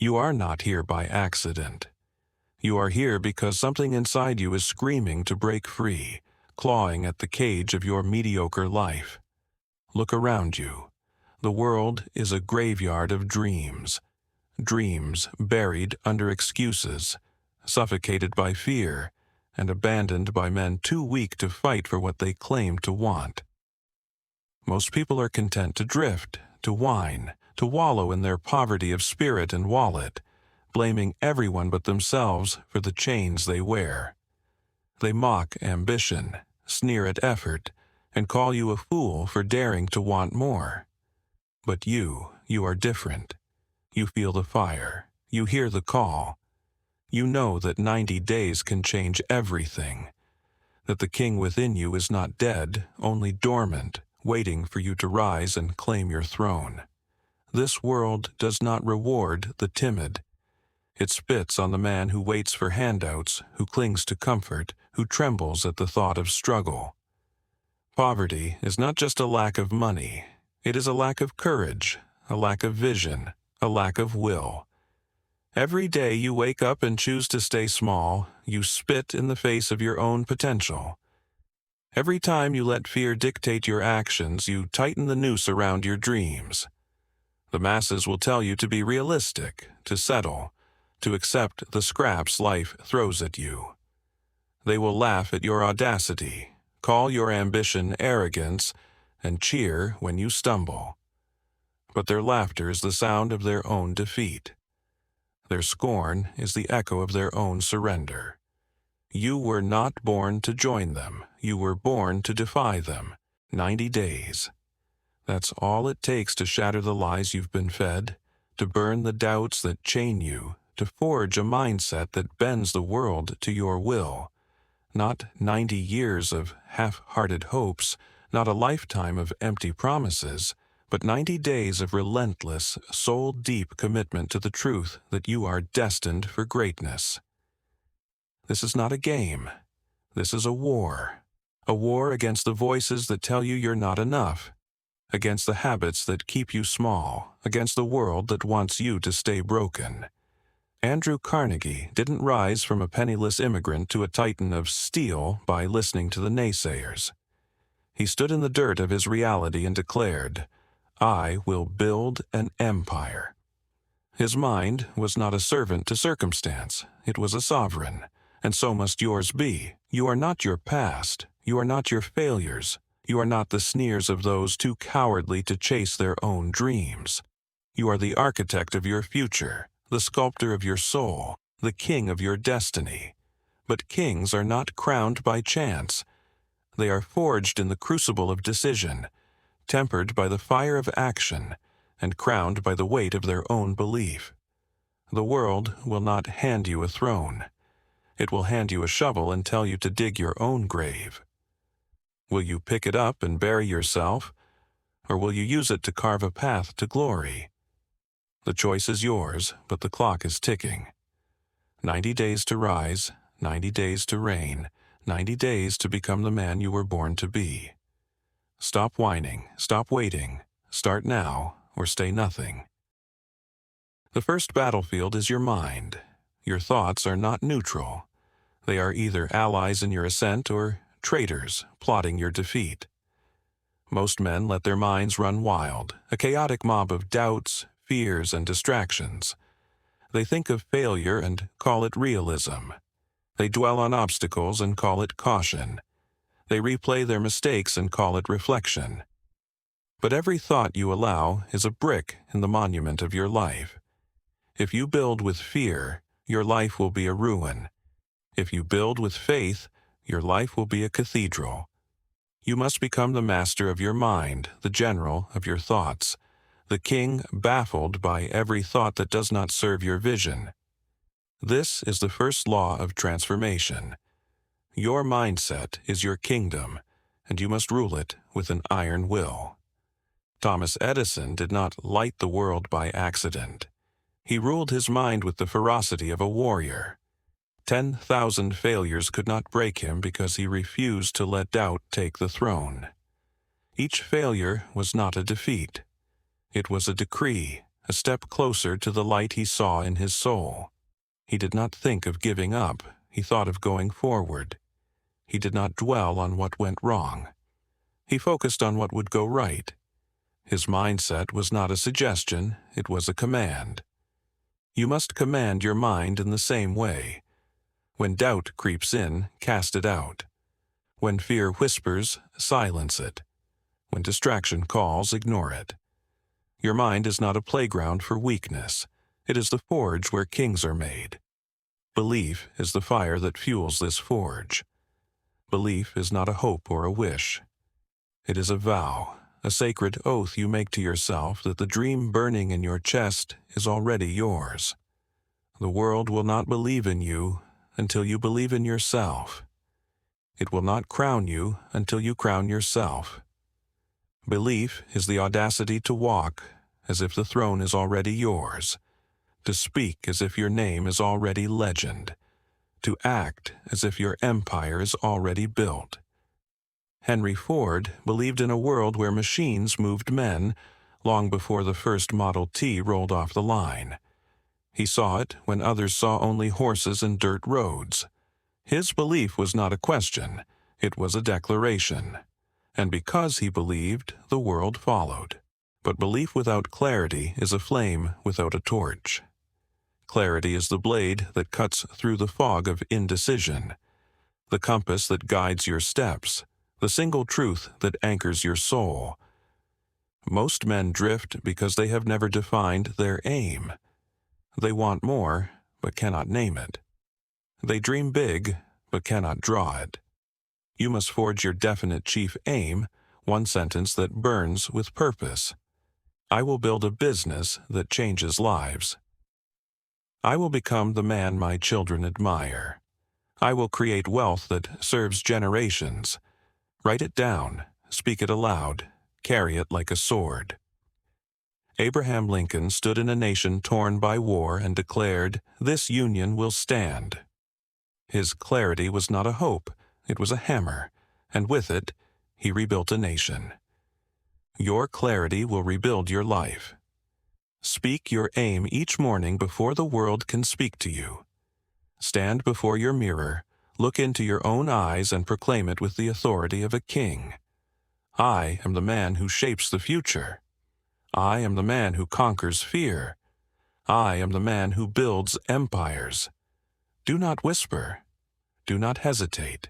You are not here by accident. You are here because something inside you is screaming to break free, clawing at the cage of your mediocre life. Look around you. The world is a graveyard of dreams. Dreams buried under excuses, suffocated by fear, and abandoned by men too weak to fight for what they claim to want. Most people are content to drift, to whine, to wallow in their poverty of spirit and wallet, blaming everyone but themselves for the chains they wear. They mock ambition, sneer at effort, and call you a fool for daring to want more. But you are different. You feel the fire. You hear the call. You know that 90 days can change everything. That the king within you is not dead, only dormant, waiting for you to rise and claim your throne. This world does not reward the timid. It spits on the man who waits for handouts, who clings to comfort, who trembles at the thought of struggle. Poverty is not just a lack of money. It is a lack of courage, a lack of vision, a lack of will. Every day you wake up and choose to stay small, you spit in the face of your own potential. Every time you let fear dictate your actions, you tighten the noose around your dreams. The masses will tell you to be realistic, to settle, to accept the scraps life throws at you. They will laugh at your audacity, call your ambition arrogance, and cheer when you stumble. But their laughter is the sound of their own defeat. Their scorn is the echo of their own surrender. You were not born to join them. You were born to defy them. 90 days. That's all it takes to shatter the lies you've been fed, to burn the doubts that chain you, to forge a mindset that bends the world to your will. Not 90 years of half-hearted hopes, not a lifetime of empty promises, but 90 days of relentless, soul-deep commitment to the truth that you are destined for greatness. This is not a game. This is a war against the voices that tell you you're not enough, against the habits that keep you small, against the world that wants you to stay broken. Andrew Carnegie didn't rise from a penniless immigrant to a titan of steel by listening to the naysayers. He stood in the dirt of his reality and declared, "I will build an empire." His mind was not a servant to circumstance, it was a sovereign, and so must yours be. You are not your past, you are not your failures, you are not the sneers of those too cowardly to chase their own dreams. You are the architect of your future, the sculptor of your soul, the king of your destiny. But kings are not crowned by chance. They are forged in the crucible of decision, tempered by the fire of action, and crowned by the weight of their own belief. The world will not hand you a throne. It will hand you a shovel and tell you to dig your own grave. Will you pick it up and bury yourself, or will you use it to carve a path to glory? The choice is yours, but the clock is ticking. 90 days to rise, 90 days to reign, 90 days to become the man you were born to be. Stop whining, stop waiting, start now, or stay nothing. The first battlefield is your mind. Your thoughts are not neutral. They are either allies in your ascent or traitors plotting your defeat. Most men let their minds run wild, a chaotic mob of doubts, fears, and distractions. They think of failure and call it realism. They dwell on obstacles and call it caution. They replay their mistakes and call it reflection. But every thought you allow is a brick in the monument of your life. If you build with fear, your life will be a ruin. If you build with faith, your life will be a cathedral. You must become the master of your mind, the general of your thoughts, the king baffled by every thought that does not serve your vision. This is the first law of transformation. Your mindset is your kingdom, and you must rule it with an iron will. Thomas Edison did not light the world by accident. He ruled his mind with the ferocity of a warrior. 10,000 failures could not break him because he refused to let doubt take the throne. Each failure was not a defeat. It was a decree, a step closer to the light he saw in his soul. He did not think of giving up, he thought of going forward. He did not dwell on what went wrong. He focused on what would go right. His mindset was not a suggestion, it was a command. You must command your mind in the same way. When doubt creeps in, cast it out. When fear whispers, silence it. When distraction calls, ignore it. Your mind is not a playground for weakness. It is the forge where kings are made. Belief is the fire that fuels this forge. Belief is not a hope or a wish. It is a vow, a sacred oath you make to yourself that the dream burning in your chest is already yours. The world will not believe in you until you believe in yourself. It will not crown you until you crown yourself. Belief is the audacity to walk as if the throne is already yours, to speak as if your name is already legend, to act as if your empire is already built. Henry Ford believed in a world where machines moved men long before the first Model T rolled off the line. He saw it when others saw only horses and dirt roads. His belief was not a question, it was a declaration. And because he believed, the world followed. But belief without clarity is a flame without a torch. Clarity is the blade that cuts through the fog of indecision, the compass that guides your steps, the single truth that anchors your soul. Most men drift because they have never defined their aim. They want more, but cannot name it. They dream big, but cannot draw it. You must forge your definite chief aim, one sentence that burns with purpose. I will build a business that changes lives. I will become the man my children admire. I will create wealth that serves generations. Write it down, speak it aloud, carry it like a sword. Abraham Lincoln stood in a nation torn by war and declared, "This union will stand." His clarity was not a hope, it was a hammer, and with it, he rebuilt a nation. Your clarity will rebuild your life. Speak your aim each morning before the world can speak to you. Stand before your mirror, look into your own eyes and proclaim it with the authority of a king. I am the man who shapes the future. I am the man who conquers fear. I am the man who builds empires. Do not whisper. Do not hesitate.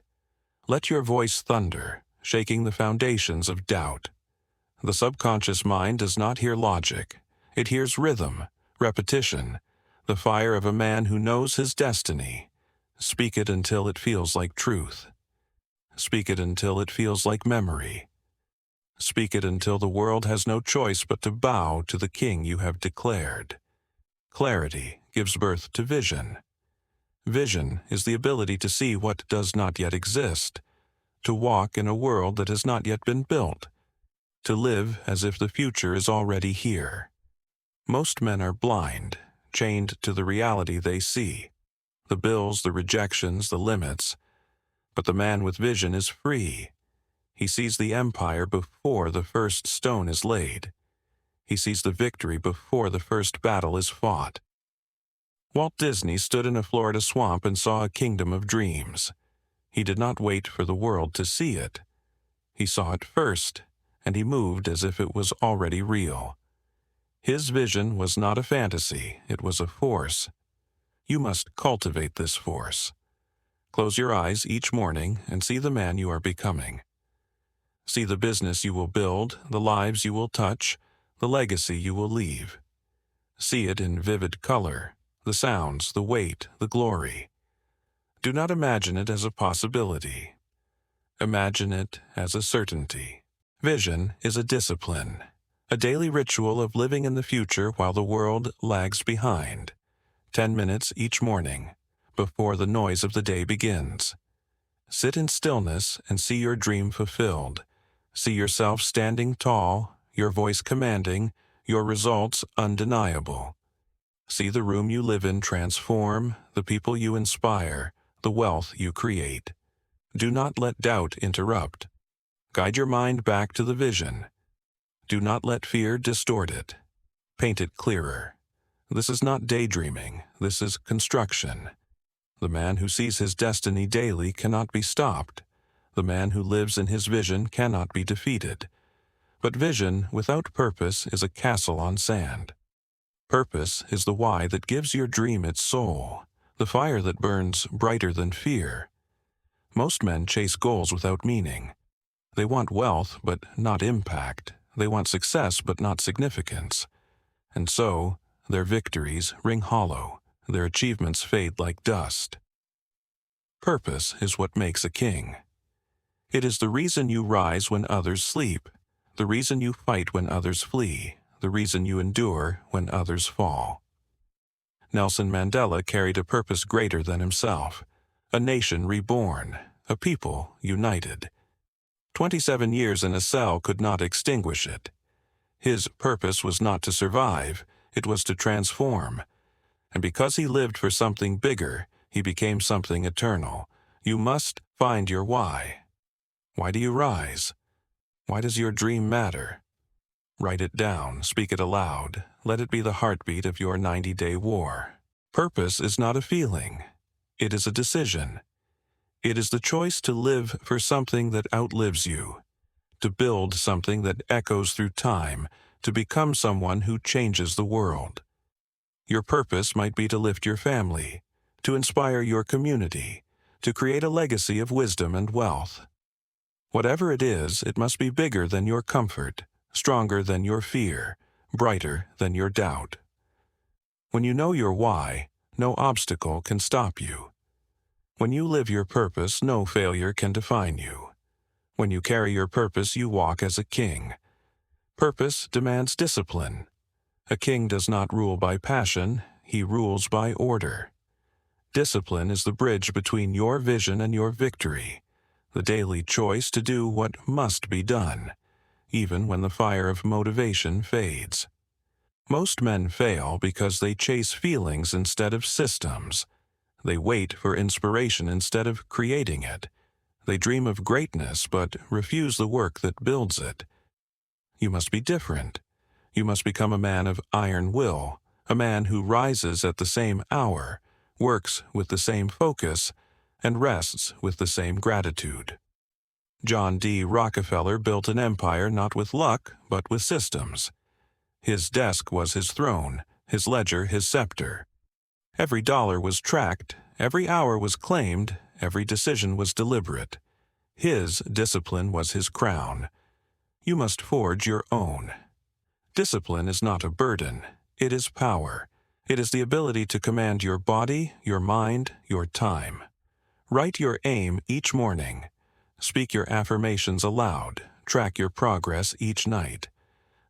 Let your voice thunder, shaking the foundations of doubt. The subconscious mind does not hear logic. It hears rhythm, repetition, the fire of a man who knows his destiny. Speak it until it feels like truth. Speak it until it feels like memory. Speak it until the world has no choice but to bow to the king you have declared. Clarity gives birth to vision. Vision is the ability to see what does not yet exist, to walk in a world that has not yet been built, to live as if the future is already here. Most men are blind, chained to the reality they see, the bills, the rejections, the limits. But the man with vision is free. He sees the empire before the first stone is laid. He sees the victory before the first battle is fought. Walt Disney stood in a Florida swamp and saw a kingdom of dreams. He did not wait for the world to see it. He saw it first, and he moved as if it was already real. His vision was not a fantasy, it was a force. You must cultivate this force. Close your eyes each morning and see the man you are becoming. See the business you will build, the lives you will touch, the legacy you will leave. See it in vivid color, the sounds, the weight, the glory. Do not imagine it as a possibility. Imagine it as a certainty. Vision is a discipline, a daily ritual of living in the future while the world lags behind. 10 minutes each morning, before the noise of the day begins. Sit in stillness and see your dream fulfilled. See yourself standing tall, your voice commanding, your results undeniable. See the room you live in transform, the people you inspire, the wealth you create. Do not let doubt interrupt. Guide your mind back to the vision. Do not let fear distort it. Paint it clearer. This is not daydreaming, this is construction. The man who sees his destiny daily cannot be stopped. The man who lives in his vision cannot be defeated. But vision without purpose is a castle on sand. Purpose is the why that gives your dream its soul, the fire that burns brighter than fear. Most men chase goals without meaning. They want wealth, but not impact. They want success, but not significance. And so, their victories ring hollow. Their achievements fade like dust. Purpose is what makes a king. It is the reason you rise when others sleep, the reason you fight when others flee, the reason you endure when others fall. Nelson Mandela carried a purpose greater than himself, a nation reborn, a people united. 27 years in a cell could not extinguish it. His purpose was not to survive, it was to transform. And because he lived for something bigger, he became something eternal. You must find your why. Why do you rise? Why does your dream matter? Write it down, speak it aloud. Let it be the heartbeat of your 90-day war. Purpose is not a feeling. It is a decision. It is the choice to live for something that outlives you, to build something that echoes through time, to become someone who changes the world. Your purpose might be to lift your family, to inspire your community, to create a legacy of wisdom and wealth. Whatever it is, it must be bigger than your comfort, stronger than your fear, brighter than your doubt. When you know your why, no obstacle can stop you. When you live your purpose, no failure can define you. When you carry your purpose, you walk as a king. Purpose demands discipline. A king does not rule by passion, he rules by order. Discipline is the bridge between your vision and your victory, the daily choice to do what must be done, even when the fire of motivation fades. Most men fail because they chase feelings instead of systems. They wait for inspiration instead of creating it. They dream of greatness but refuse the work that builds it. You must be different. You must become a man of iron will, a man who rises at the same hour, works with the same focus, and rests with the same gratitude. John D. Rockefeller built an empire not with luck, but with systems. His desk was his throne, his ledger his scepter. Every dollar was tracked, every hour was claimed, every decision was deliberate. His discipline was his crown. You must forge your own. Discipline is not a burden, it is power. It is the ability to command your body, your mind, your time. Write your aim each morning. Speak your affirmations aloud. Track your progress each night.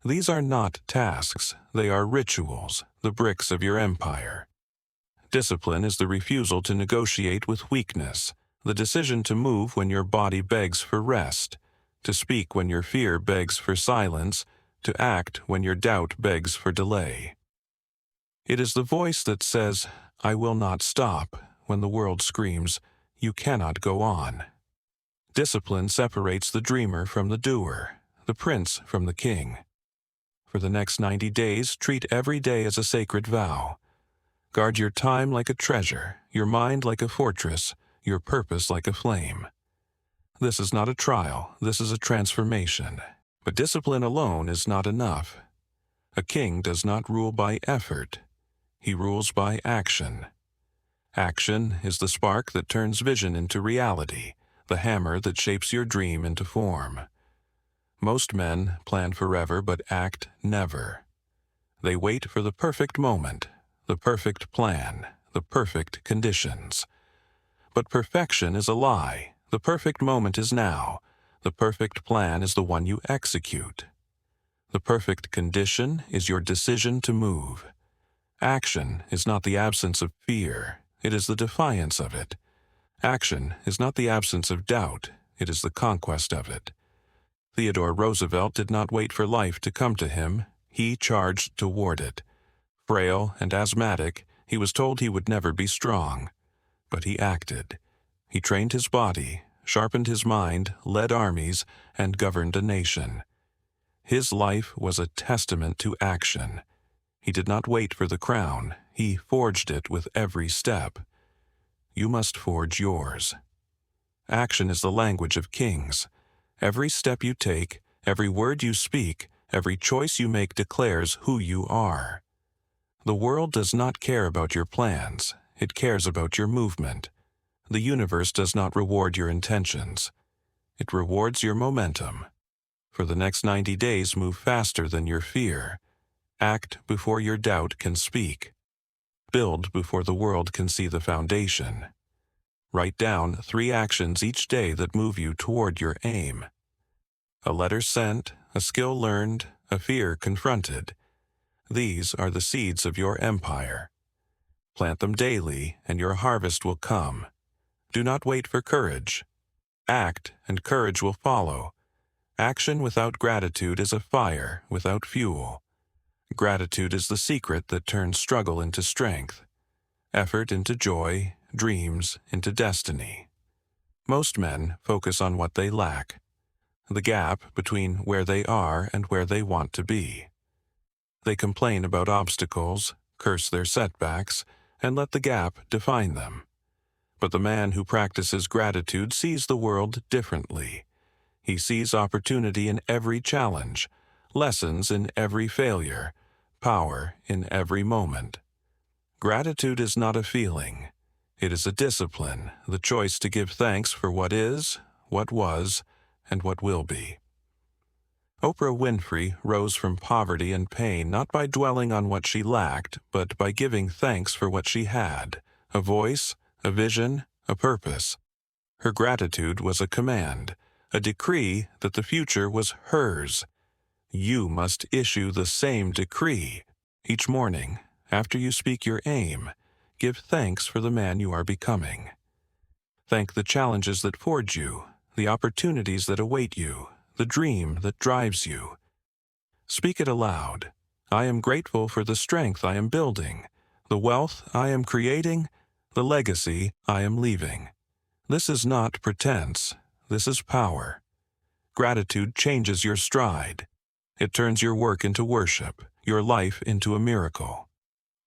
These are not tasks, they are rituals, the bricks of your empire. Discipline is the refusal to negotiate with weakness, the decision to move when your body begs for rest, to speak when your fear begs for silence, to act when your doubt begs for delay. It is the voice that says, "I will not stop," when the world screams, "You cannot go on." Discipline separates the dreamer from the doer, the prince from the king. For the next 90 days, treat every day as a sacred vow. Guard your time like a treasure, your mind like a fortress, your purpose like a flame. This is not a trial, this is a transformation. But discipline alone is not enough. A king does not rule by effort. He rules by action. Action is the spark that turns vision into reality, the hammer that shapes your dream into form. Most men plan forever but act never. They wait for the perfect moment, the perfect plan, the perfect conditions. But perfection is a lie. The perfect moment is now. The perfect plan is the one you execute. The perfect condition is your decision to move. Action is not the absence of fear, it is the defiance of it. Action is not the absence of doubt, it is the conquest of it. Theodore Roosevelt did not wait for life to come to him, he charged toward it. Frail and asthmatic, he was told he would never be strong. But he acted. He trained his body, sharpened his mind, led armies, and governed a nation. His life was a testament to action. He did not wait for the crown, he forged it with every step. You must forge yours. Action is the language of kings. Every step you take, every word you speak, every choice you make declares who you are. The world does not care about your plans, it cares about your movement. The universe does not reward your intentions. It rewards your momentum. For the next 90 days, move faster than your fear. Act before your doubt can speak. Build before the world can see the foundation. Write down 3 actions each day that move you toward your aim. A letter sent, a skill learned, a fear confronted. These are the seeds of your empire. Plant them daily, and your harvest will come. Do not wait for courage. Act, and courage will follow. Action without gratitude is a fire without fuel. Gratitude is the secret that turns struggle into strength, effort into joy, dreams into destiny. Most men focus on what they lack, the gap between where they are and where they want to be. They complain about obstacles, curse their setbacks, and let the gap define them. But the man who practices gratitude sees the world differently. He sees opportunity in every challenge, lessons in every failure, power in every moment. Gratitude is not a feeling. It is a discipline, the choice to give thanks for what is, what was, and what will be. Oprah Winfrey rose from poverty and pain not by dwelling on what she lacked, but by giving thanks for what she had, a voice, a vision, a purpose. Her gratitude was a command, a decree that the future was hers. You must issue the same decree. Each morning, after you speak your aim, give thanks for the man you are becoming. Thank the challenges that forge you, the opportunities that await you, the dream that drives you. Speak it aloud. I am grateful for the strength I am building, the wealth I am creating, the legacy I am leaving. This is not pretense. This is power. Gratitude changes your stride. It turns your work into worship, your life into a miracle.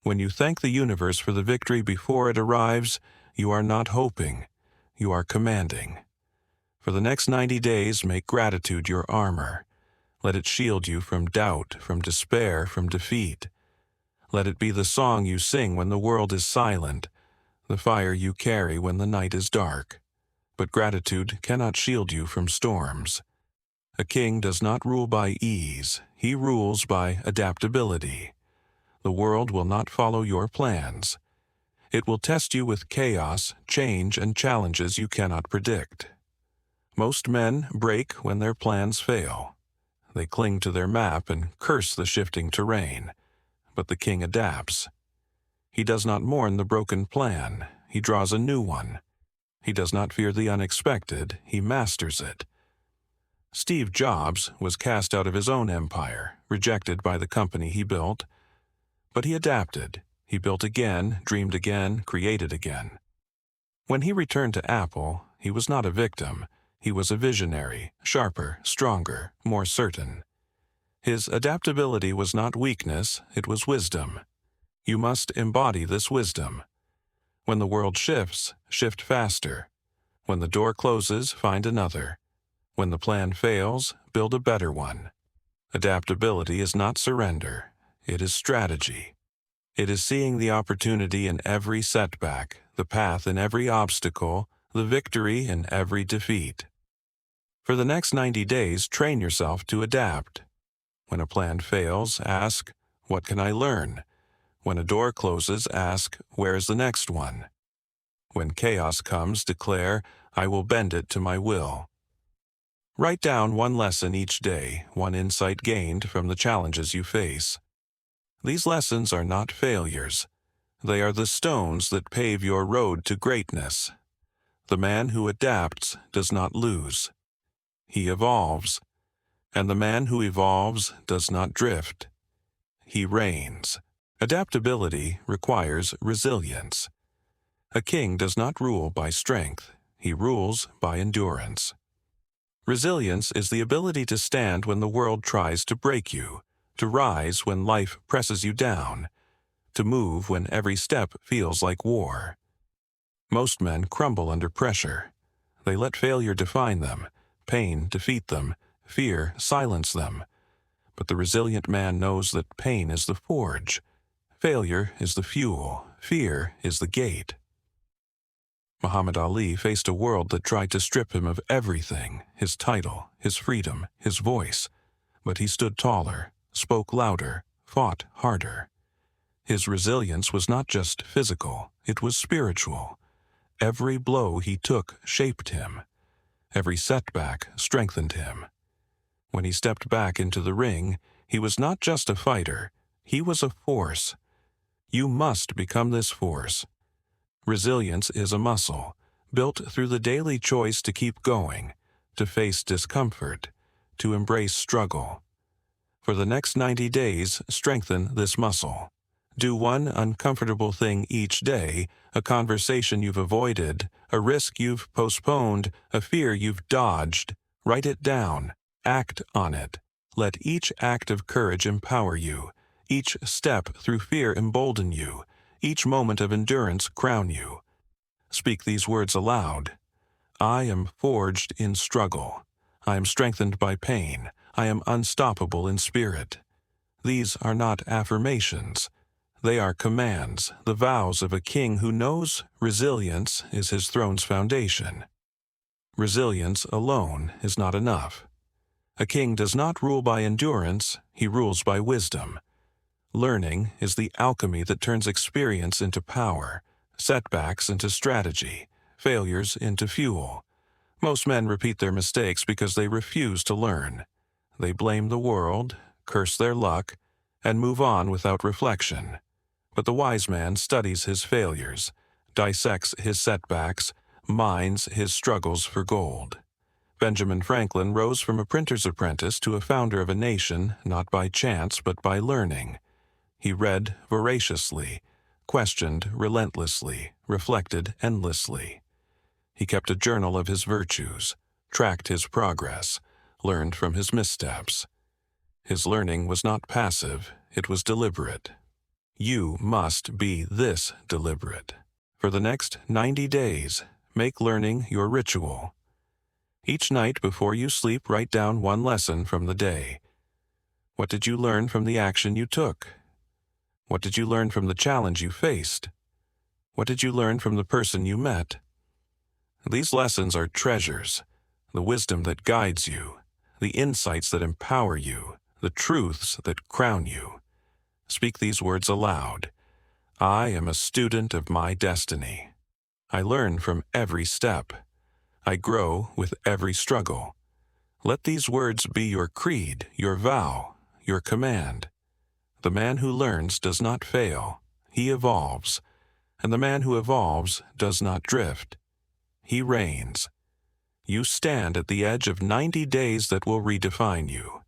When you thank the universe for the victory before it arrives, you are not hoping, you are commanding. For the next 90 days, make gratitude your armor. Let it shield you from doubt, from despair, from defeat. Let it be the song you sing when the world is silent, the fire you carry when the night is dark. But gratitude cannot shield you from storms. A king does not rule by ease, he rules by adaptability. The world will not follow your plans. It will test you with chaos, change, and challenges you cannot predict. Most men break when their plans fail. They cling to their map and curse the shifting terrain. But the king adapts. He does not mourn the broken plan, he draws a new one. He does not fear the unexpected, he masters it. Steve Jobs was cast out of his own empire, rejected by the company he built. But he adapted. He built again, dreamed again, created again. When he returned to Apple, he was not a victim. He was a visionary, sharper, stronger, more certain. His adaptability was not weakness, it was wisdom. You must embody this wisdom. When the world shifts, shift faster. When the door closes, find another. When the plan fails, build a better one. Adaptability is not surrender, it is strategy. It is seeing the opportunity in every setback, the path in every obstacle, the victory in every defeat. For the next 90 days, train yourself to adapt. When a plan fails, ask, what can I learn? When a door closes, ask, where is the next one? When chaos comes, declare, I will bend it to my will. Write down one lesson each day, one insight gained from the challenges you face. These lessons are not failures. They are the stones that pave your road to greatness. The man who adapts does not lose. He evolves. And the man who evolves does not drift. He reigns. Adaptability requires resilience. A king does not rule by strength. He rules by endurance. Resilience is the ability to stand when the world tries to break you, to rise when life presses you down, to move when every step feels like war. Most men crumble under pressure. They let failure define them, pain defeat them, fear silence them. But the resilient man knows that pain is the forge, failure is the fuel, fear is the gate. Muhammad Ali faced a world that tried to strip him of everything, his title, his freedom, his voice. But he stood taller, spoke louder, fought harder. His resilience was not just physical, it was spiritual. Every blow he took shaped him. Every setback strengthened him. When he stepped back into the ring, he was not just a fighter, he was a force. You must become this force. Resilience is a muscle, built through the daily choice to keep going, to face discomfort, to embrace struggle. For the next 90 days, strengthen this muscle. Do one uncomfortable thing each day, a conversation you've avoided, a risk you've postponed, a fear you've dodged. Write it down. Act on it. Let each act of courage empower you, each step through fear embolden you, each moment of endurance crown you. Speak these words aloud. I am forged in struggle. I am strengthened by pain. I am unstoppable in spirit. These are not affirmations. They are commands, the vows of a king who knows resilience is his throne's foundation. Resilience alone is not enough. A king does not rule by endurance, he rules by wisdom. Learning is the alchemy that turns experience into power, setbacks into strategy, failures into fuel. Most men repeat their mistakes because they refuse to learn. They blame the world, curse their luck, and move on without reflection. But the wise man studies his failures, dissects his setbacks, mines his struggles for gold. Benjamin Franklin rose from a printer's apprentice to a founder of a nation not by chance but by learning. He read voraciously, questioned relentlessly, reflected endlessly. He kept a journal of his virtues, tracked his progress, learned from his missteps. His learning was not passive, it was deliberate. You must be this deliberate. For the next 90 days, make learning your ritual. Each night before you sleep, write down one lesson from the day. What did you learn from the action you took? What did you learn from the challenge you faced? What did you learn from the person you met? These lessons are treasures, the wisdom that guides you, the insights that empower you, the truths that crown you. Speak these words aloud. I am a student of my destiny. I learn from every step. I grow with every struggle. Let these words be your creed, your vow, your command. The man who learns does not fail, he evolves, and the man who evolves does not drift. He reigns. You stand at the edge of 90 days that will redefine you.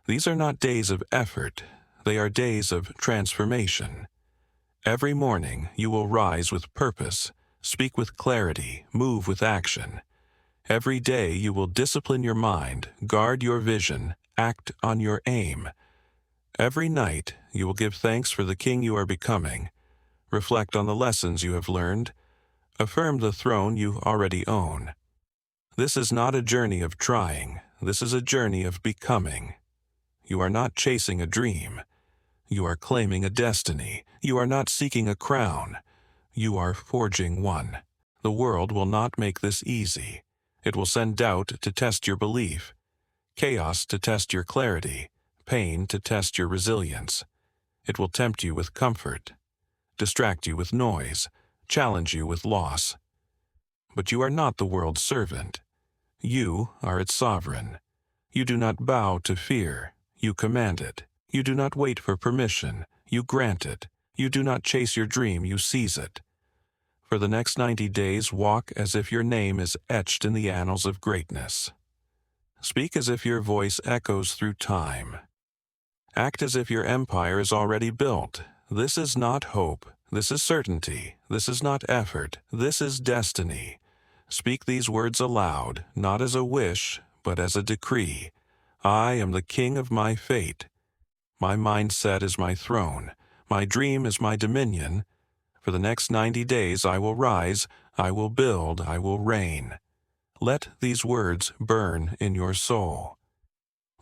These are not days of effort, they are days of transformation. Every morning you will rise with purpose, speak with clarity, move with action. Every day you will discipline your mind, guard your vision, act on your aim. Every night you will give thanks for the king you are becoming. Reflect on the lessons you have learned. Affirm the throne you already own. This is not a journey of trying, this is a journey of becoming. You are not chasing a dream. You are claiming a destiny. You are not seeking a crown. You are forging one. The world will not make this easy. It will send doubt to test your belief, chaos to test your clarity, pain to test your resilience. It will tempt you with comfort, distract you with noise, challenge you with loss. But you are not the world's servant. You are its sovereign. You do not bow to fear. You command it. You do not wait for permission. You grant it. You do not chase your dream. You seize it. For the next 90 days, walk as if your name is etched in the annals of greatness. Speak as if your voice echoes through time. Act as if your empire is already built. This is not hope. This is certainty. This is not effort. This is destiny. Speak these words aloud, not as a wish, but as a decree. I am the king of my fate. My mindset is my throne. My dream is my dominion. For the next 90 days I will rise, I will build, I will reign. Let these words burn in your soul.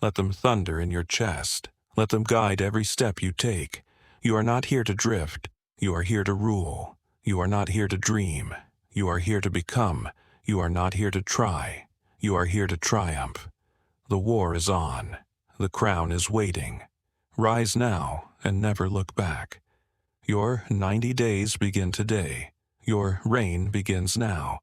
Let them thunder in your chest. Let them guide every step you take. You are not here to drift. You are here to rule. You are not here to dream. You are here to become. You are not here to try. You are here to triumph. The war is on. The crown is waiting. Rise now and never look back. Your 90 days begin today. Your reign begins now.